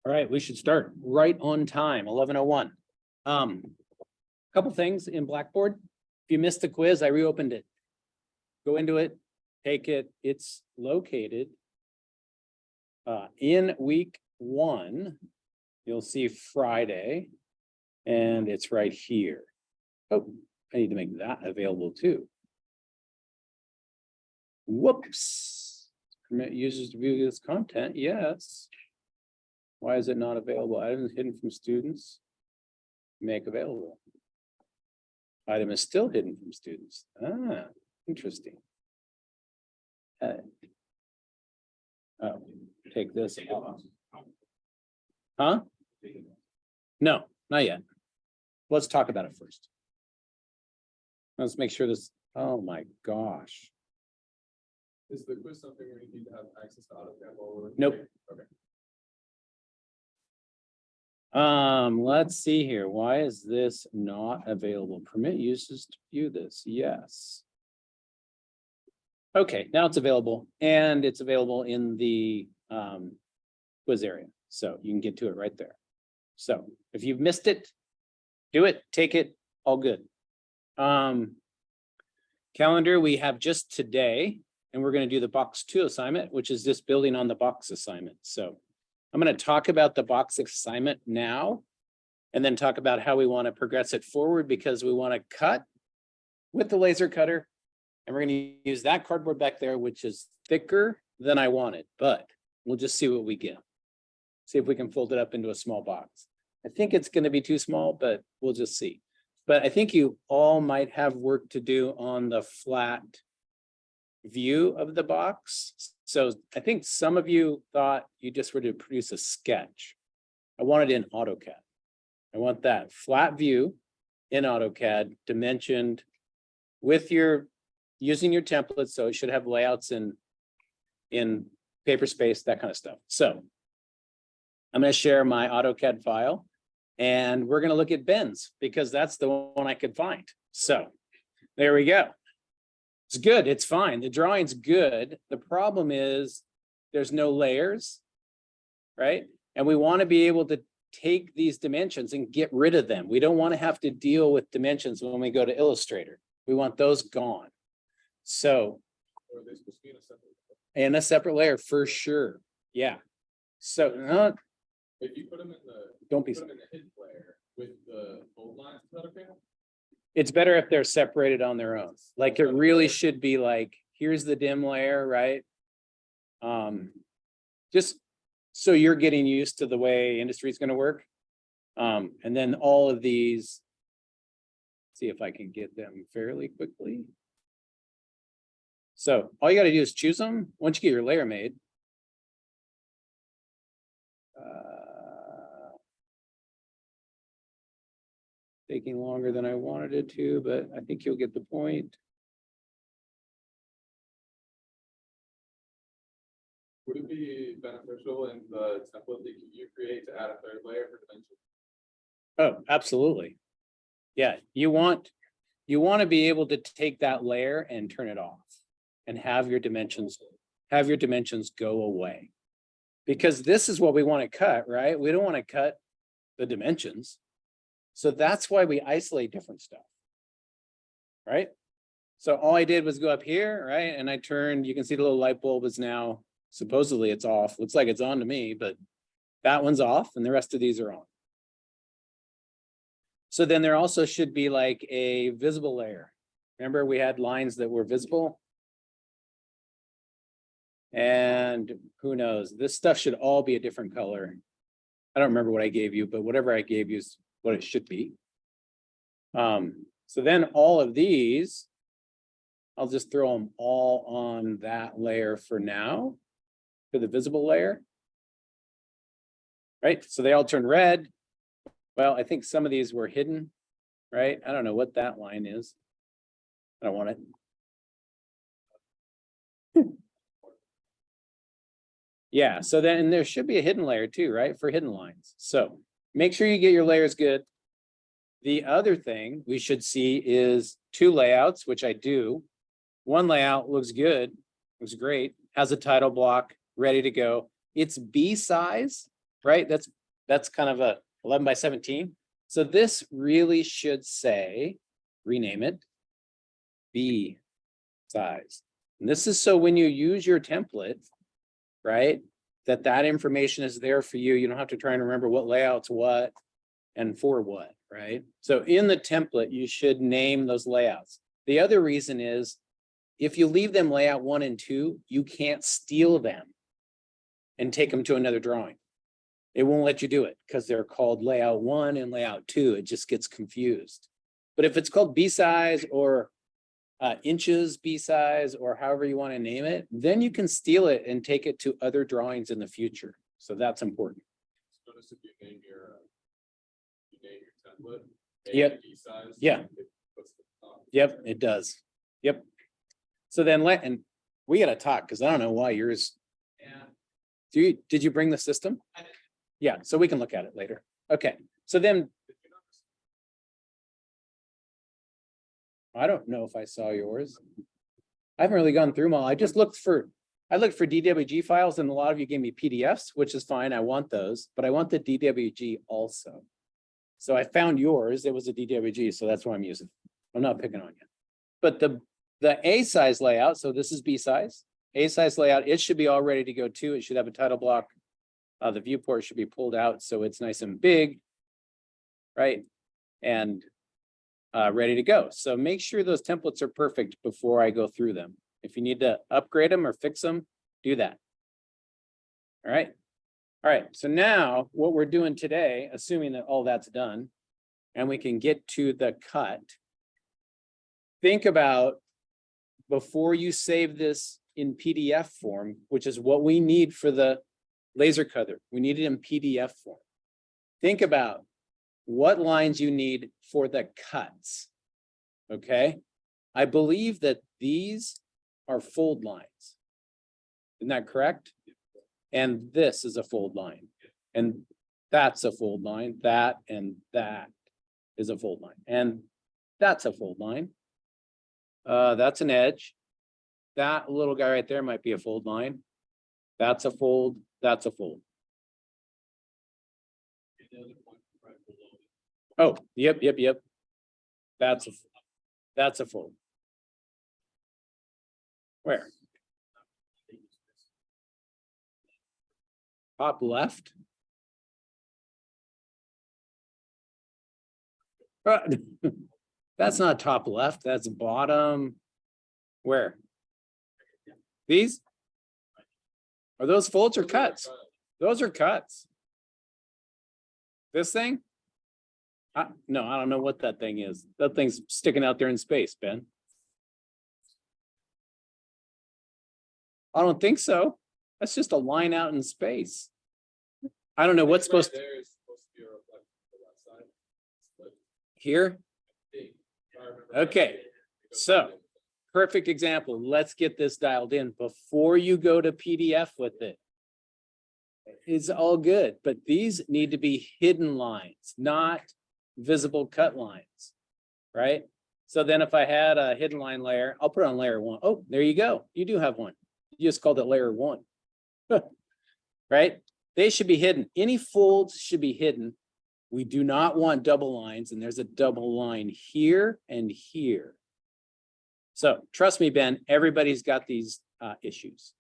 All right, we should start right on time, 11:01. Couple things in Blackboard. If you missed the quiz, I reopened it. Go into it, take it. It's located in week 1. You'll see Friday, and it's right here. Oh, I need to make that available too. Whoops. Permit users to view this content. Yes. Why is it not available? Items hidden from students. Make available. Item is still hidden from students. Ah, interesting. Oh, take this off. Huh? No, not yet. Let's talk about it first. Let's make sure this. Oh my gosh. Is the quiz something where you need to have access to AutoCAD? Nope. Okay. Let's see here. Why is this not available? Permit users to view this. Yes. Okay, now it's available, and it's available in the quiz area. So you can get to it right there. So if you've missed it, do it, take it, all good. Calendar, we have just today, and we're going to do the box 2 assignment, which is just building on the box assignment. So I'm going to talk about the box assignment now, and then talk about how we want to progress it forward, because we want to cut with the laser cutter, and we're going to use that cardboard back there, which is thicker than I wanted, but we'll just see what we get. See if we can fold it up into a small box. I think it's going to be too small, but we'll just see. But I think you all might have work to do on the flat view of the box. So I think some of you thought you just were to produce a sketch. I want it in AutoCAD. I want that flat view in AutoCAD, dimensioned with your using your templates. So it should have layouts in paper space, that kind of stuff. So I'm going to share my AutoCAD file, and we're going to look at bends, because that's the one I could find. So there we go. It's good. It's fine. The drawing's good. The problem is there's no layers, right? And we want to be able to take these dimensions and get rid of them. We don't want to have to deal with dimensions when we go to Illustrator. We want those gone. So in a separate layer for sure. Yeah. So if you put them in the don't be put them in the hidden layer with the fold lines, is that okay? It's better if they're separated on their own. Like it really should be like, here's the dim layer, right? Just so you're getting used to the way industry is going to work. And then all of these, see if I can get them fairly quickly. So all you got to do is choose them once you get your layer made. Taking longer than I wanted it to, but I think you'll get the point. Would it be beneficial in the template that you create to add a third layer for dimension? Oh, absolutely. Yeah, you want to be able to take that layer and turn it off and have your dimensions go away. Because this is what we want to cut, right? We don't want to cut the dimensions. So that's why we isolate different stuff, right? So all I did was go up here, right? And I turned, you can see the little light bulb is now, supposedly it's off. Looks like it's on to me, but that one's off and the rest of these are on. So then there also should be like a visible layer. Remember we had lines that were visible? And who knows, this stuff should all be a different color. I don't remember what I gave you, but whatever I gave you is what it should be. So then all of these, I'll just throw them all on that layer for now, for the visible layer. Right, so they all turn red. Well, I think some of these were hidden, right? I don't know what that line is. I don't want it. Yeah, so then there should be a hidden layer too, right? For hidden lines. So make sure you get your layers good. The other thing we should see is 2 layouts, which I do. One layout looks good, looks great, has a title block ready to go. It's B size, right? That's kind of a 11 by 17. So this really should say, rename it, B size. And this is so when you use your template, right, that information is there for you. You don't have to try and remember what layout's what and for what, right? So in the template, you should name those layouts. The other reason is if you leave them layout 1 and 2, you can't steal them and take them to another drawing. It won't let you do it because they're called layout 1 and layout 2. It just gets confused. But if it's called B size or inches B size or however you want to name it, then you can steal it and take it to other drawings in the future. So that's important. Notice if you name your template. Yep. B size. Yeah. Yep, it does. Yep. So then and we got to talk because I don't know why yours. Yeah. Did you bring the system? Yeah, so we can look at it later. Okay, so then I don't know if I saw yours. I haven't really gone through them all. I looked for DWG files and a lot of you gave me PDFs, which is fine. I want those, but I want the DWG also. So I found yours. It was a DWG, so that's what I'm using. I'm not picking on you. But the A size layout, so this is B size. A size layout, it should be all ready to go too. It should have a title block. The viewport should be pulled out so it's nice and big, right? And ready to go. So make sure those templates are perfect before I go through them. If you need to upgrade them or fix them, do that. All right. All right. So now what we're doing today, assuming that all that's done and we can get to the cut, think about before you save this in PDF form, which is what we need for the laser cutter. We need it in PDF form. Think about what lines you need for the cuts. Okay. I believe that these are fold lines. Isn't that correct? And this is a fold line. And that's a fold line. That and that is a fold line. And that's a fold line. That's an edge. That little guy right there might be a fold line. That's a fold. That's a fold. Oh, yep. That's a fold. Where? Top left. That's not top left. That's bottom. Where? These? Are those folds or cuts? Those are cuts. This thing? No, I don't know what that thing is. That thing's sticking out there in space, Ben. I don't think so. That's just a line out in space. I don't know what's supposed to. There is supposed to be a reflection to that side. But Here? I think, if I remember Okay, correctly, it goes so like this. perfect example. Let's get this dialed in before you go to PDF with it. It's all good, but these need to be hidden lines, not visible cut lines, right? So then if I had a hidden line layer, I'll put it on layer 1. Oh, there you go. You do have one. You just called it layer 1, right? They should be hidden. Any folds should be hidden. We do not want double lines, and there's a double line here and here. So trust me, Ben, everybody's got these issues.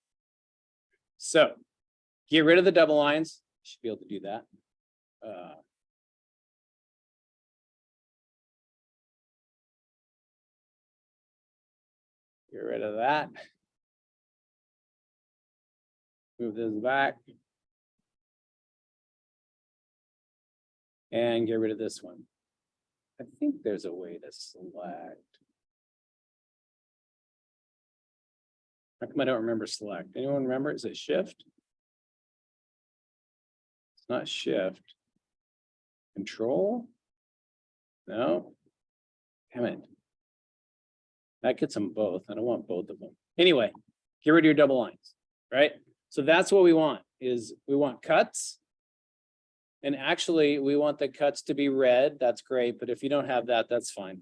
So get rid of the double lines. Should be able to do that. Get rid of that. Move this back. And get rid of this one. I think there's a way to select. How come I don't remember select? Anyone remember? Is it shift? It's not shift. Control? No. Damn it. That gets them both. I don't want both of them. Anyway, get rid of your double lines, right? So that's what we want, is we want cuts. And actually, we want the cuts to be red. That's great. But if you don't have that, that's fine.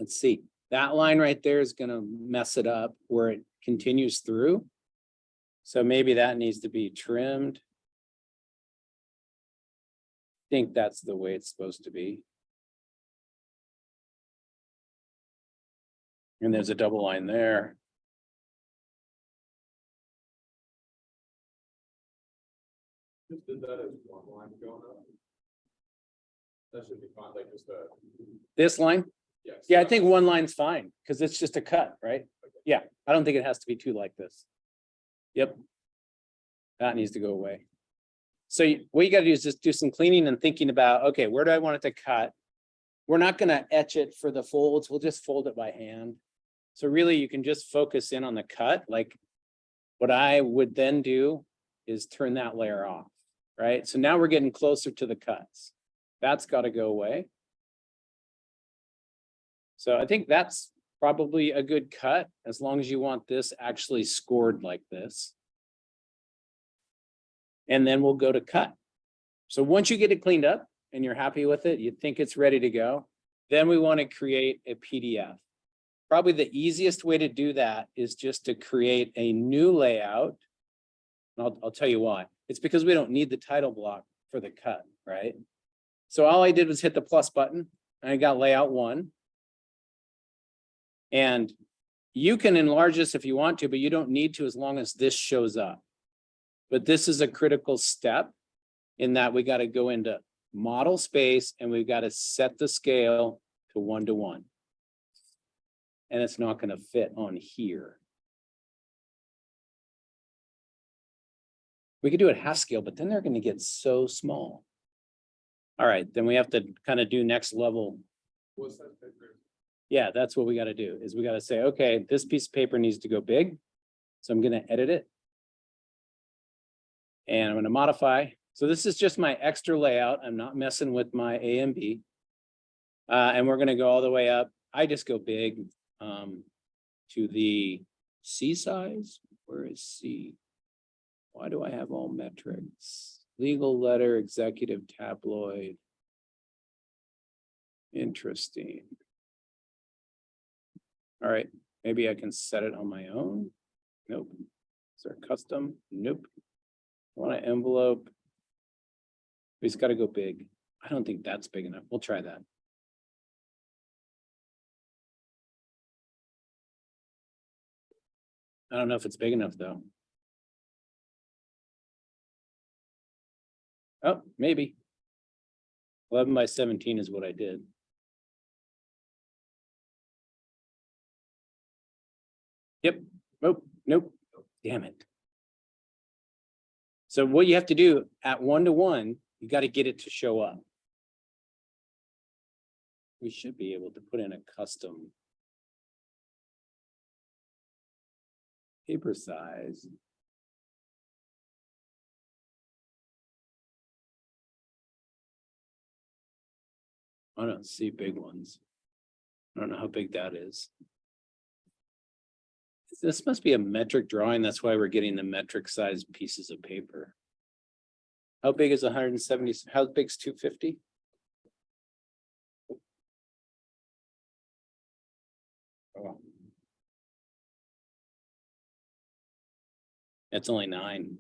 Let's see. That line right there is going to mess it up where it continues through. So maybe that needs to be trimmed. think that's the way it's supposed to be. And there's a double line there. Just did that as one line going up. That should be fine, like just a, This line? yes. Yeah, I think one line's fine, because it's just a cut, right? Yeah, I don't think it has to be two like this. Yep. That needs to go away. So what you gotta do is just do some cleaning and thinking about, okay, where do I want it to cut? We're not gonna etch it for the folds, we'll just fold it by hand. So really, you can just focus in on the cut, like what I would then do is turn that layer off, right? So now we're getting closer to the cuts. That's gotta go away. So I think that's probably a good cut, as long as you want this actually scored like this. And then we'll go to cut. So once you get it cleaned up and you're happy with it, you think it's ready to go, then we want to create a PDF. Probably the easiest way to do that is just to create a new layout. And I'll tell you why. It's because we don't need the title block for the cut, right? So all I did was hit the plus button and I got layout 1. And you can enlarge this if you want to, but you don't need to as long as this shows up. But this is a critical step in that we got to go into model space and we've got to set the scale to 1:1. And it's not going to fit on here. We could do it half scale, but then they're going to get so small. All right, then we have to kind of do next level. What's that paper? Yeah, that's what we got to do is we got to say, okay, this piece of paper needs to go big. So I'm going to edit it. And I'm going to modify. So this is just my extra layout. I'm not messing with my A and B. And we're going to go all the way up. I just go big to the C size. Where is C? Why do I have all metrics? Legal letter, executive tabloid. Interesting. All right, maybe I can set it on my own. Nope. Is there custom? Nope. I want an envelope. We just got to go big. I don't think that's big enough. We'll try that. I don't know if it's big enough though. Oh, maybe. 11 by 17 is what I did. Yep. Nope. Nope. Damn it. So what you have to do at 1:1, you got to get it to show up. We should be able to put in a custom paper size. I don't see big ones. I don't know how big that is. This must be a metric drawing. That's why we're getting the metric size pieces of paper. How big is 170? How big is 250? Oh. It's only 9.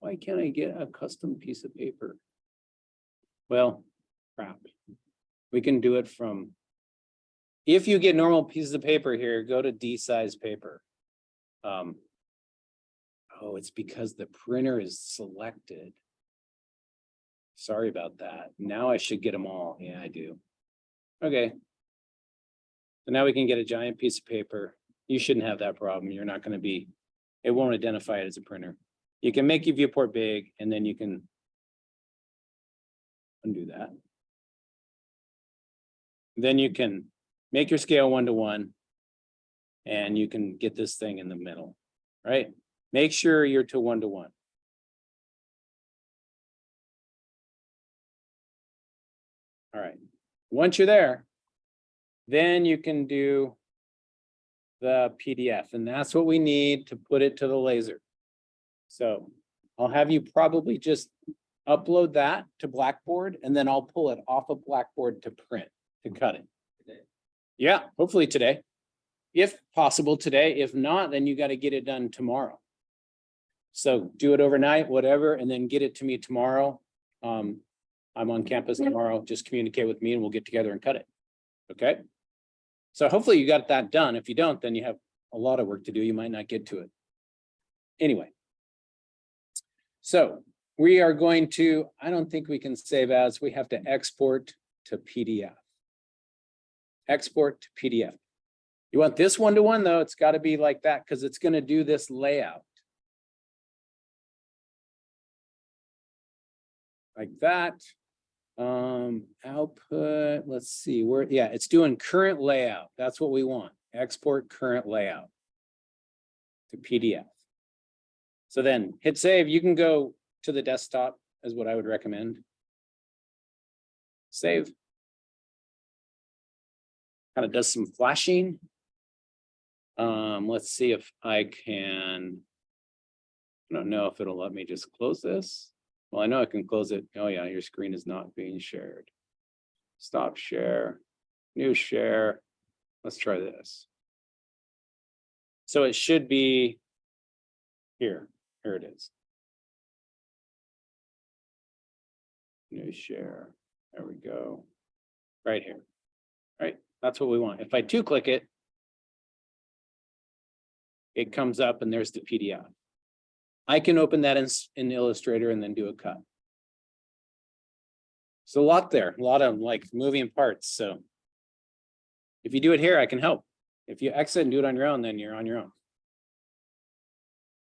Why can't I get a custom piece of paper? Well, crap. We can do it from, if you get normal pieces of paper here, go to D size paper. Oh, it's because the printer is selected. Sorry about that. Now I should get them all. Yeah, I do. Okay. So now we can get a giant piece of paper. You shouldn't have that problem. You're not going to be, it won't identify it as a printer. You can make your viewport big and then you can undo that. Then you can make your scale 1:1 and you can get this thing in the middle, right? Make sure you're to 1:1. All right. Once you're there, then you can do the PDF, and that's what we need to put it to the laser. So I'll have you probably just upload that to Blackboard, and then I'll pull it off of Blackboard to print, to cut it. Yeah, hopefully today. If possible today. If not, then you got to get it done tomorrow. So do it overnight, whatever, and then get it to me tomorrow. I'm on campus tomorrow. Just communicate with me and we'll get together and cut it. Okay? So hopefully you got that done. If you don't, then you have a lot of work to do. You might not get to it. Anyway. So we are going to, I don't think we can save as, we have to export to PDF. Export to PDF. You want this one-to-one though, it's got to be like that because it's going to do this layout. Like that. Output, let's see where, yeah, it's doing current layout. That's what we want. Export current layout to PDF. So then hit save. You can go to the desktop is what I would recommend. Save. Kind of does some flashing. Let's see if I can, I don't know if it'll let me just close this. Well, I know I can close it. Oh yeah, your screen is not being shared. Stop share, new share. Let's try this. So it should be here. Here it is. New share. There we go. Right here. Right. That's what we want. If I two-click it, it comes up and there's the PDF. I can open that in Illustrator and then do a cut. There's a lot there, a lot of like moving parts. So if you do it here, I can help. If you exit and do it on your own, then you're on your own.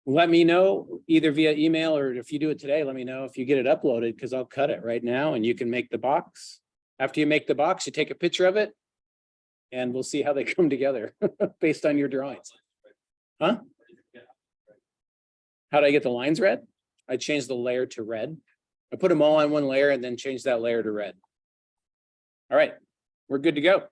Let me know either via email or if you do it today, let me know if you get it uploaded because I'll cut it right now and you can make the box. After you make the box, you take a picture of it and we'll see how they come together based on your drawings. Huh? How did I get the lines red? I changed the layer to red. I put them all on one layer and then changed that layer to red. All right, we're good to go.